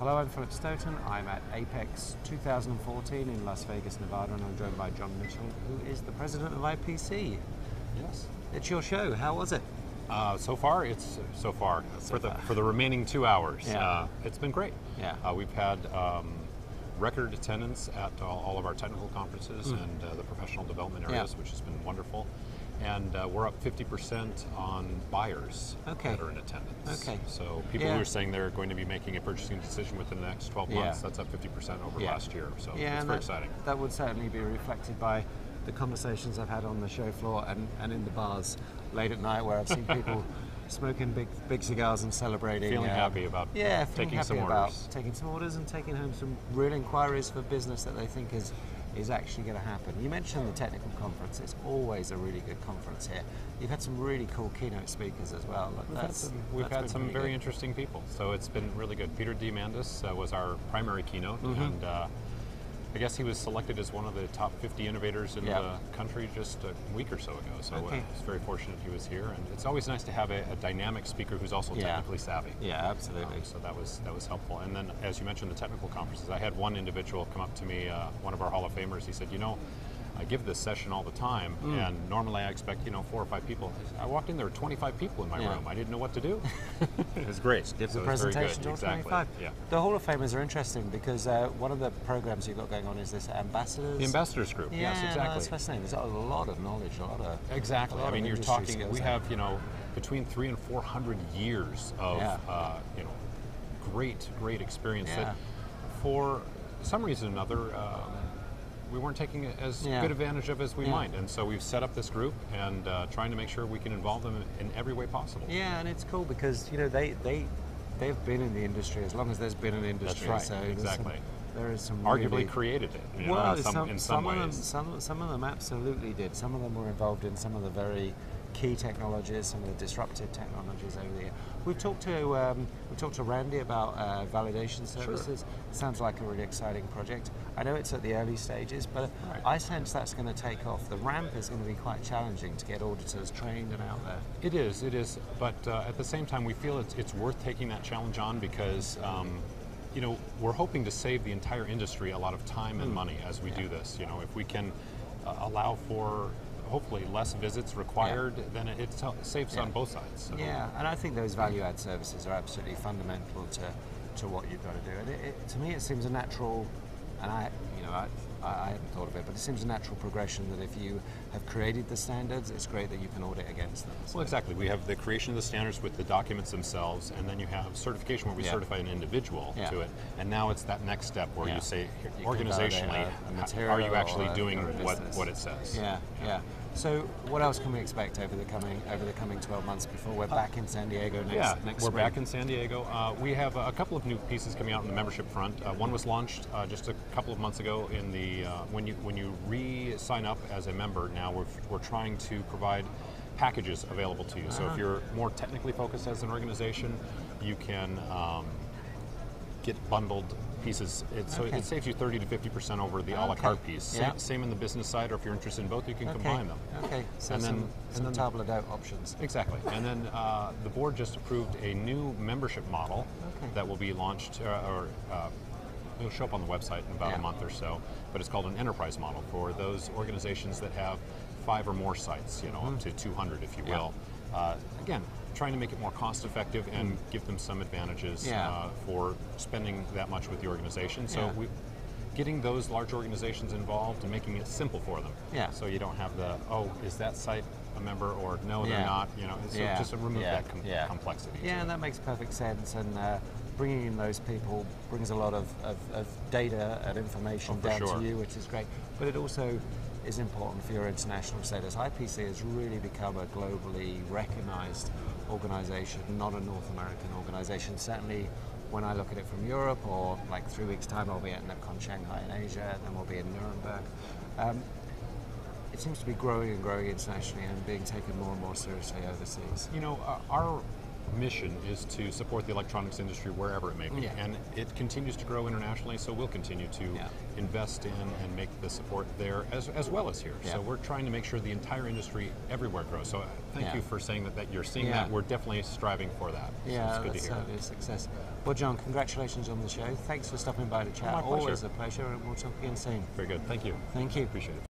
Hello, I'm Philip Stoten. I'm at Apex 2014 in Las Vegas, Nevada, and I'm joined by John Mitchell, who is the president of IPC. Yes. It's your show. How was it? So far, for the remaining 2 hours. Yeah. It's been great. Yeah. We've had record attendance at all of our technical conferences and the professional development areas, which has been wonderful. And we're up 50% on buyers that are in attendance. Okay. So people who are saying they're going to be making a purchasing decision within the next 12 months, that's up 50% over last year. So it's very exciting. That would certainly be reflected by the conversations I've had on the show floor and in the bars late at night, where I've seen people smoking big cigars and celebrating. Feeling happy about taking some orders and taking home some real inquiries for business that they think is actually going to happen. You mentioned the technical conference. It's always a really good conference here. You've had some really cool keynote speakers as well. We've had some very interesting people, so it's been really good. Peter Diamandis was our primary keynote, and I guess he was selected as one of the top 50 innovators in the country just a week or so ago. So I was very fortunate he was here, and it's always nice to have a dynamic speaker who's also technically savvy. Yeah, absolutely. So that was helpful. And then, as you mentioned, the technical conferences. I had one individual come up to me, one of our Hall of Famers. He said, I give this session all the time, and normally I expect 4 or 5 people. I walked in, there were 25 people in my room. I didn't know what to do. It was great. Give the presentation to all 25. Yeah. The Hall of Famers are interesting because one of the programs you've got going on is this ambassadors. The ambassadors group. Yeah, yes, exactly. No, that's fascinating. There's a lot of knowledge, exactly. I mean, you're talking. We have between 300 and 400 years of great experience that, for some reason or another, we weren't taking as good advantage of as we might, and so we've set up this group and trying to make sure we can involve them in every way possible. Yeah, and it's cool because they've been in the industry as long as there's been an industry. That's right. So exactly. There is some arguably created it. In some ways. Some of them absolutely did. Some of them were involved in some of the very key technologies, some of the disruptive technologies over the year. We've talked to Randy about validation services. It sounds like a really exciting project. I know it's at the early stages, but I sense that's going to take off. The ramp is going to be quite challenging to get auditors trained and out there. It is. But at the same time, we feel it's worth taking that challenge on because we're hoping to save the entire industry a lot of time and money as we do this. If we can allow for hopefully less visits required, then it saves on both sides. So. Yeah, and I think those value-add services are absolutely fundamental to what you've got to do. And to me, it seems a natural, and I hadn't thought of it, but it seems a natural progression that if you have created the standards, it's great that you can audit against them. So. Well, exactly. We have the creation of the standards with the documents themselves, and then you have certification where we certify an individual to it, and now it's that next step where you say, organizationally, are you actually doing what it says? Yeah. So what else can we expect over the coming 12 months before we're back in San Diego next we're spring? back in San Diego. We have a couple of new pieces coming out on the membership front. One was launched just a couple of months ago in the when you re-sign up as a member. Now we're trying to provide packages available to you. So if you're more technically focused as an organization, you can get bundled pieces. So it saves you 30 to 50% over the a la carte piece. Same in the business side, or if you're interested in both, you can combine them. Okay, so and then table out options. Exactly. And then the board just approved a new membership model that will be launched, it'll show up on the website in about a month or so, but it's called an enterprise model for those organizations that have 5 or more sites, up to 200 if you will. Again, trying to make it more cost effective and give them some advantages for spending that much with the organization. So getting those large organizations involved and making it simple for them. So you don't have is that site a member or no, they're not. So just to remove that complexity. Yeah, and that makes perfect sense. And bringing in those people brings a lot of data and information down to you, which is great. But it also is important for your international status. IPC has really become a globally recognized organization, not a North American organization. Certainly when I look at it from Europe, or like 3 weeks time I'll be at NetCon Shanghai in Asia, and then we'll be in Nuremberg. It seems to be growing and growing internationally and being taken more and more seriously overseas. mission is to support the electronics industry wherever it may be. And it continues to grow internationally, so we'll continue to invest in and make the support there as well as here. So we're trying to make sure the entire industry everywhere grows. So thank you for saying that you're seeing that. We're definitely striving for that. Yeah, so it's good to hear. A success. Well, John, congratulations on the show. Thanks for stopping by to chat. My pleasure. Always a pleasure, and we'll talk again soon. Very good. Thank you. Thank you. Appreciate it.